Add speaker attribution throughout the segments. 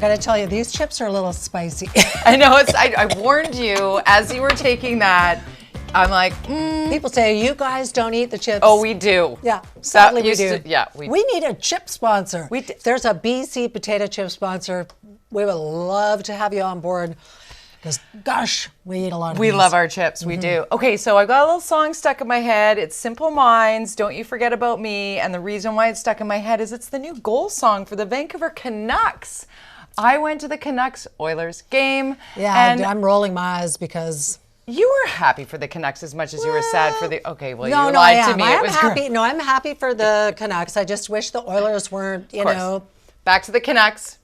Speaker 1: gotta tell you, these chips are a little spicy.
Speaker 2: I know, I warned you as you were taking that. I'm like,
Speaker 1: People say, you guys don't eat the chips.
Speaker 2: Oh, we do.
Speaker 1: Yeah, sadly we
Speaker 2: used
Speaker 1: do.
Speaker 2: Yeah,
Speaker 1: we need a chip sponsor. If there's a BC potato chip sponsor, we would love to have you on board. Because, gosh, we eat a lot of these.
Speaker 2: We love our chips. We do. Okay, so I've got a little song stuck in my head. It's Simple Minds, Don't You Forget About Me. And the reason why it's stuck in my head is it's the new goal song for the Vancouver Canucks. I went to the Canucks Oilers game.
Speaker 1: Yeah,
Speaker 2: and
Speaker 1: I'm rolling my eyes because...
Speaker 2: You were happy for the Canucks as much as you were sad for the... Okay, well,
Speaker 1: no,
Speaker 2: you
Speaker 1: no,
Speaker 2: lied
Speaker 1: I am.
Speaker 2: to me.
Speaker 1: I
Speaker 2: It
Speaker 1: am
Speaker 2: was
Speaker 1: happy.
Speaker 2: great.
Speaker 1: No, I'm happy for the Canucks. I just wish the Oilers weren't, you know...
Speaker 2: Back to the Canucks.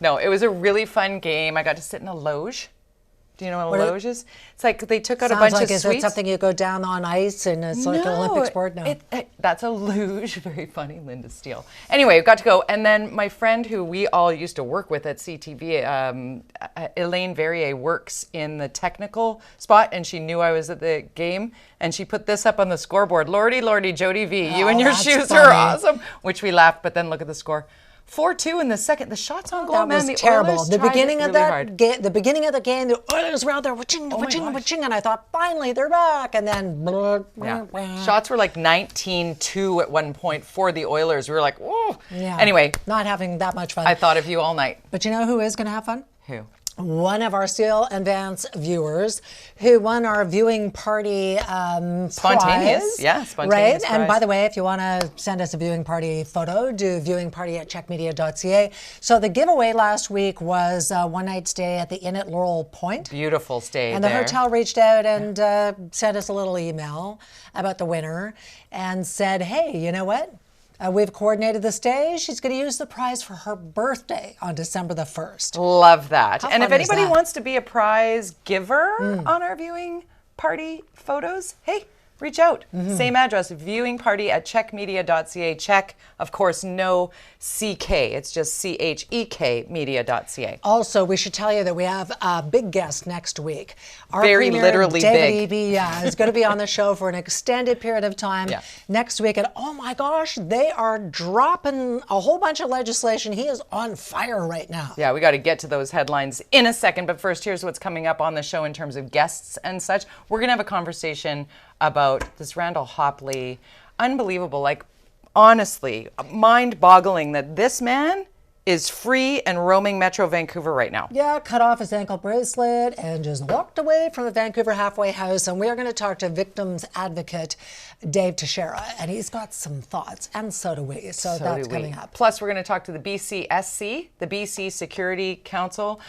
Speaker 2: No, it was a really fun game. I got to sit in a loge. Do you know what a loge is? It's like they took out a bunch of
Speaker 1: is
Speaker 2: suites.
Speaker 1: it something you go down on ice and it's like an Olympic sport? No.
Speaker 2: That's a luge. Very funny, Linda Steele. Anyway, got to go. And then my friend who we all used to work with at CTV, Elaine Verrier, works in the technical spot, and she knew I was at the game, and she put this up on the scoreboard. Lordy, Lordy, Jody V, you and your shoes are awesome, which we laughed, but then look at the score. 4-2 in the second. The shots on goal,
Speaker 1: that
Speaker 2: man.
Speaker 1: was terrible. The beginning of
Speaker 2: that
Speaker 1: game, the beginning of the game, the Oilers were out there, witching, and I thought, finally, they're back. And then,
Speaker 2: shots were like 19-2 at one point for the Oilers. We were like, whoa.
Speaker 1: Yeah.
Speaker 2: Anyway,
Speaker 1: not having that much fun.
Speaker 2: I thought of you all night.
Speaker 1: But you know who is going to have fun?
Speaker 2: Who?
Speaker 1: One of our Steele and Vance viewers who won our viewing party
Speaker 2: spontaneous
Speaker 1: prize,
Speaker 2: spontaneous
Speaker 1: right?
Speaker 2: prize.
Speaker 1: And by the way, if you want to send us a viewing party photo, do viewingparty@chekmedia.ca. So the giveaway last week was one night stay at the Inn at Laurel Point.
Speaker 2: Beautiful stay
Speaker 1: and the hotel reached out and sent us a little email about the winner and said, hey, you know what? We've coordinated the stay. She's going to use the prize for her birthday on December the 1st.
Speaker 2: Love that.
Speaker 1: How
Speaker 2: and if
Speaker 1: fun is
Speaker 2: anybody
Speaker 1: that?
Speaker 2: wants to be a prize giver on our viewing party photos, hey, reach out. Same address, viewingparty@chekmedia.ca. Check, of course, no CK. It's just CHEK media.ca.
Speaker 1: Also, we should tell you that we have a big guest next week. Our
Speaker 2: Very
Speaker 1: premier,
Speaker 2: literally
Speaker 1: David
Speaker 2: big.
Speaker 1: Eby, is going to be on the show for an extended period of time next week. And oh my gosh, they are dropping a whole bunch of legislation. He is on fire right now.
Speaker 2: Yeah, we got to get to those headlines in a second. But first, here's what's coming up on the show in terms of guests and such. We're going to have a conversation about this Randall Hopley. Unbelievable. Like, honestly, mind-boggling that this man is free and roaming Metro Vancouver right now.
Speaker 1: Yeah, cut off his ankle bracelet and just walked away from the Vancouver halfway house. And we are going to talk to victims advocate Dave Teixeira, and he's got some thoughts, and so do we. So that's coming up.
Speaker 2: Plus, we're going to talk to the BCSC, the BC Security Council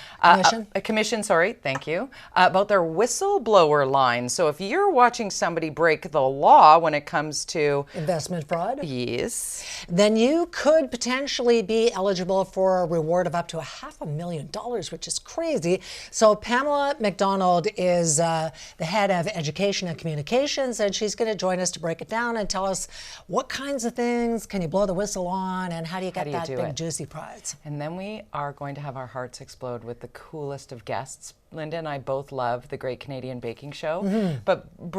Speaker 2: Commission, thank you, about their whistleblower line. So if you're watching somebody break the law when it comes to
Speaker 1: investment fraud,
Speaker 2: yes,
Speaker 1: then you could potentially be eligible for a reward of up to $500,000, which is crazy. So Pamela McDonald is the head of education and communications, and she's going to join us to break it down and tell us what kinds of things can you blow the whistle on and how do you get that big juicy prize.
Speaker 2: And then we are going to have our hearts explode with the coolest of guests. Linda and I both love the Great Canadian Baking Show, but Chef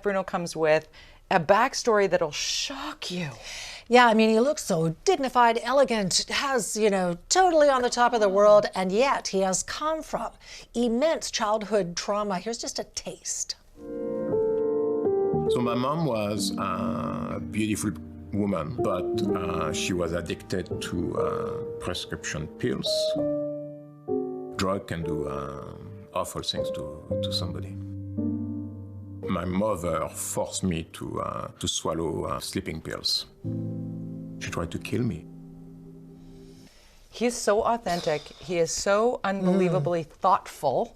Speaker 2: Bruno comes with a backstory that'll shock you.
Speaker 1: Yeah, I mean, he looks so dignified, elegant, has, totally on the top of the world, and yet he has come from immense childhood trauma. Here's just a taste.
Speaker 3: So my mom was a beautiful woman, but she was addicted to prescription pills. Drug can do awful things to somebody. My mother forced me to swallow sleeping pills. She tried to kill me.
Speaker 2: He is so authentic. He is so unbelievably thoughtful.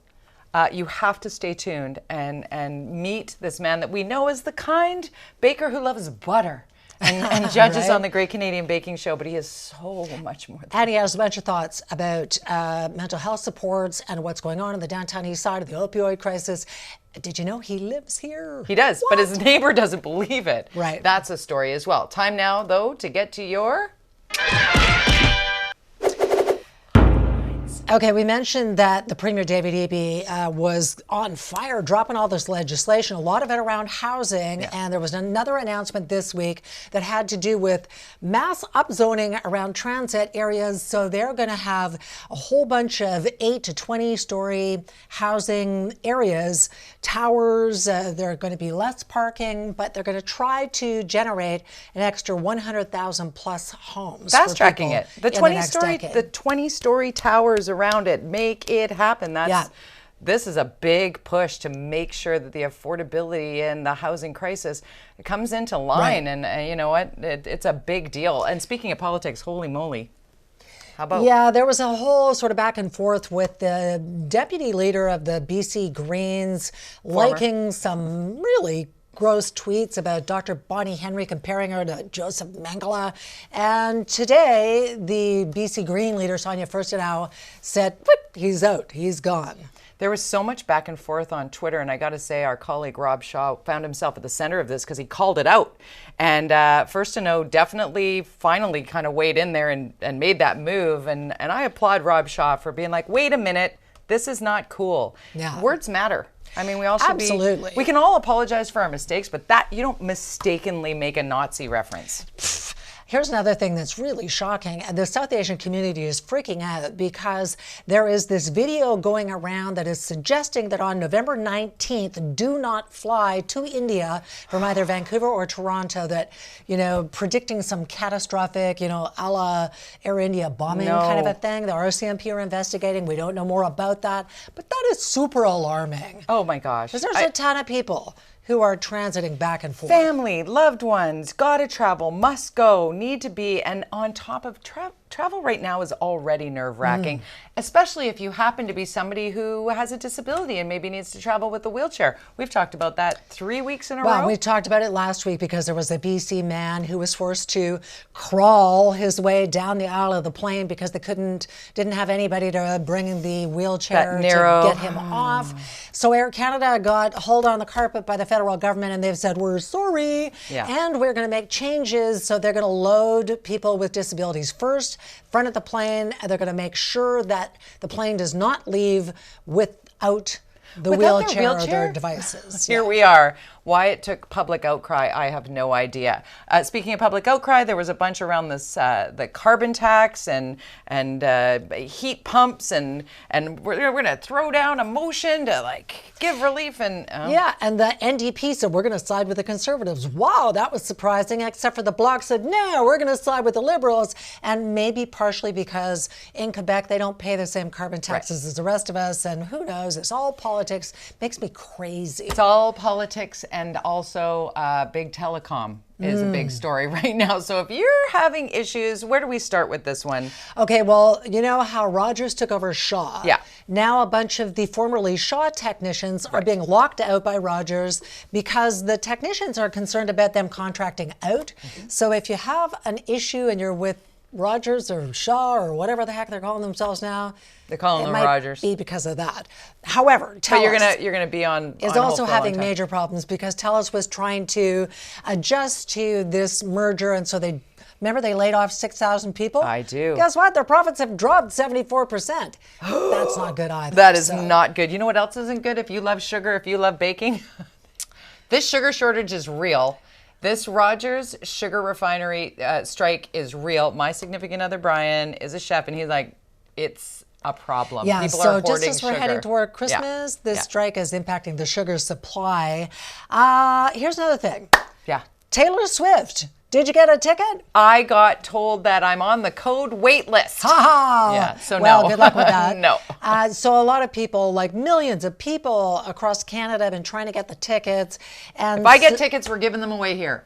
Speaker 2: You have to stay tuned and meet this man that we know is the kind baker who loves butter and judges on the Great Canadian Baking Show, but he is so much more than that.
Speaker 1: And he has a bunch of thoughts about mental health supports and what's going on in the downtown east side of the opioid crisis. Did you know he lives here?
Speaker 2: He does, but his neighbor doesn't believe it.
Speaker 1: Right.
Speaker 2: That's a story as well. Time now, though, to get to your... Headlines.
Speaker 1: Okay, we mentioned that the Premier David Eby was on fire, dropping all this legislation, a lot of it around housing, and there was another announcement this week that had to do with mass upzoning around transit areas. So they're going to have a whole bunch of 8 to 20-story housing areas, towers. There are going to be less parking, but they're going to try to generate an extra 100,000 plus homes.
Speaker 2: Fast tracking it. The
Speaker 1: 20-story,
Speaker 2: 20-story towers around it. Make it happen. This is a big push to make sure that the affordability and the housing crisis comes into line.
Speaker 1: Right.
Speaker 2: And you know what? It's a big deal. And speaking of politics, holy moly. How about?
Speaker 1: Yeah, there was a whole sort of back and forth with the deputy leader of the BC Greens liking some really gross tweets about Dr. Bonnie Henry, comparing her to Joseph Mengele. And today, the BC Green leader, Sonia Furstenau, said, he's out, he's gone.
Speaker 2: There was so much back and forth on Twitter, and I got to say, our colleague Rob Shaw found himself at the center of this because he called it out. And Furstenau definitely, finally kind of weighed in there and made that move. And I applaud Rob Shaw for being like, wait a minute, this is not cool.
Speaker 1: Yeah.
Speaker 2: Words matter. I mean, we all should
Speaker 1: Absolutely.
Speaker 2: we can all apologize for our mistakes, but that you don't mistakenly make a Nazi reference.
Speaker 1: Here's another thing that's really shocking. The South Asian community is freaking out because there is this video going around that is suggesting that on November 19th, do not fly to India from either Vancouver or Toronto, that, predicting some catastrophic, a la Air India bombing kind of a thing. The RCMP are investigating. We don't know more about that. But that is super alarming.
Speaker 2: Oh my gosh.
Speaker 1: Because there's a ton of people who are transiting back and forth.
Speaker 2: Family, loved ones, gotta travel, must go, need to be, and on top of travel right now is already nerve-wracking, especially if you happen to be somebody who has a disability and maybe needs to travel with a wheelchair. We've talked about that 3 weeks in a row.
Speaker 1: Well, we talked about it last week because there was a BC man who was forced to crawl his way down the aisle of the plane because they didn't have anybody to bring the wheelchair to get him off. So Air Canada got hauled on the carpet by the federal government, and they've said, we're sorry, and we're going to make changes. So they're going to load people with disabilities first, front of the plane, and they're going to make sure that the plane does not leave without the wheelchair or their devices.
Speaker 2: Here we are. Why it took public outcry, I have no idea. Speaking of public outcry, there was a bunch around this the carbon tax and heat pumps, and we're going to throw down a motion to give relief and
Speaker 1: and the NDP said we're going to side with the Conservatives. Wow, that was surprising. Except for the Bloc said no, we're going to side with the Liberals, and maybe partially because in Quebec they don't pay the same carbon taxes as the rest of us, and who knows? It's all politics. Makes me crazy.
Speaker 2: It's all politics. And also big telecom is a big story right now. So if you're having issues, where do we start with this one?
Speaker 1: Okay, well, you know how Rogers took over Shaw?
Speaker 2: Yeah.
Speaker 1: Now a bunch of the formerly Shaw technicians are being locked out by Rogers because the technicians are concerned about them contracting out. So if you have an issue and you're with Rogers or Shaw or whatever the heck they're calling themselves now,
Speaker 2: they're calling them
Speaker 1: might
Speaker 2: Rogers.
Speaker 1: Be because of that. However,
Speaker 2: TELUS you're gonna be on
Speaker 1: is also having major problems because TELUS was trying to adjust to this merger, and so they laid off 6,000 people.
Speaker 2: I do.
Speaker 1: Guess what? Their profits have dropped 74%. That's not good either.
Speaker 2: That is not good. You know what else isn't good? If you love sugar, if you love baking, this sugar shortage is real. This Rogers sugar refinery strike is real. My significant other, Brian, is a chef, and he's like, it's a problem.
Speaker 1: Yeah,
Speaker 2: people
Speaker 1: so
Speaker 2: are
Speaker 1: just as we're
Speaker 2: sugar.
Speaker 1: heading toward Christmas, this strike is impacting the sugar supply. Here's another thing.
Speaker 2: Yeah.
Speaker 1: Taylor Swift. Did you get a ticket?
Speaker 2: I got told that I'm on the code wait list.
Speaker 1: Ha ha!
Speaker 2: Yeah, so
Speaker 1: well, good luck with that.
Speaker 2: No.
Speaker 1: So a lot of people, like millions of people across Canada, have been trying to get the tickets. And
Speaker 2: if I get tickets, we're giving them away here.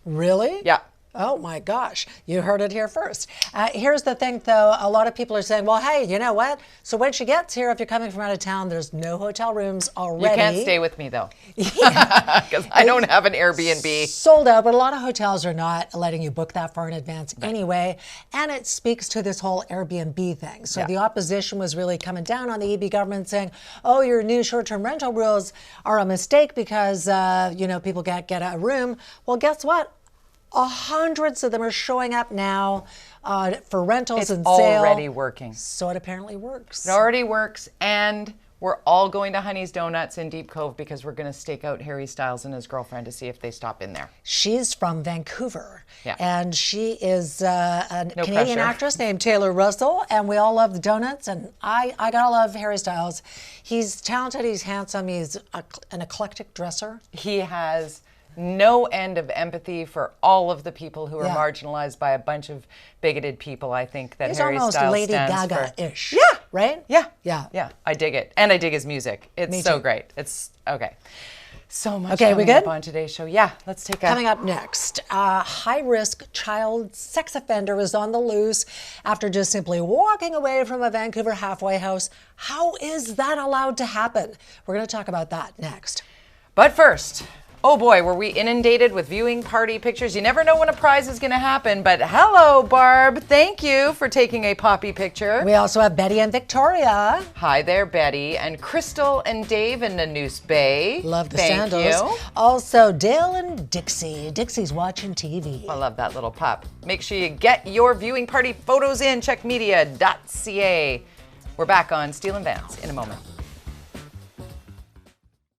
Speaker 1: Really?
Speaker 2: Yeah.
Speaker 1: Oh my gosh, you heard it here first. Here's the thing though, a lot of people are saying, well, hey, you know what? So when she gets here, if you're coming from out of town, there's no hotel rooms already.
Speaker 2: You can't stay with me though. Yeah. Because I don't have an Airbnb.
Speaker 1: Sold out, but a lot of hotels are not letting you book that far in advance anyway. And it speaks to this whole Airbnb thing. So the opposition was really coming down on the EB government saying, oh, your new short-term rental rules are a mistake because, people can't get a room. Well, guess what? Hundreds of them are showing up now for rentals
Speaker 2: It's
Speaker 1: and sale.
Speaker 2: already working.
Speaker 1: So it apparently works.
Speaker 2: It already works, and we're all going to Honey's Donuts in Deep Cove because we're going to stake out Harry Styles and his girlfriend to see if they stop in there.
Speaker 1: She's from Vancouver,
Speaker 2: Yeah.
Speaker 1: and she is a
Speaker 2: No
Speaker 1: Canadian
Speaker 2: pressure.
Speaker 1: actress named Taylor Russell, and we all love the donuts, and I gotta love Harry Styles. He's talented, he's handsome, he's an eclectic dresser.
Speaker 2: He has no end of empathy for all of the people who are
Speaker 1: Yeah.
Speaker 2: marginalized by a bunch of bigoted people. I think that
Speaker 1: He's
Speaker 2: Harry
Speaker 1: almost
Speaker 2: Styles
Speaker 1: Lady
Speaker 2: stands for.
Speaker 1: Gaga-ish.
Speaker 2: Yeah.
Speaker 1: Right?
Speaker 2: Yeah.
Speaker 1: Yeah.
Speaker 2: Yeah. I dig it. And I dig his music. It's
Speaker 1: Me
Speaker 2: so
Speaker 1: too.
Speaker 2: great. It's okay. So much
Speaker 1: Okay, we
Speaker 2: coming up
Speaker 1: good?
Speaker 2: on today's show. Yeah, let's take a
Speaker 1: Coming up next, a high-risk child sex offender is on the loose after just simply walking away from a Vancouver halfway house. How is that allowed to happen? We're going to talk about that next.
Speaker 2: But first, oh boy, were we inundated with viewing party pictures. You never know when a prize is going to happen, but hello, Barb. Thank you for taking a poppy picture.
Speaker 1: We also have Betty and Victoria.
Speaker 2: Hi there, Betty. And Crystal and Dave in Nanoose Bay.
Speaker 1: Love the
Speaker 2: Thank
Speaker 1: sandals.
Speaker 2: you.
Speaker 1: Also, Dale and Dixie. Dixie's watching TV.
Speaker 2: I love that little pup. Make sure you get your viewing party photos in, checkmedia.ca. We're back on Steel and Vance in a moment.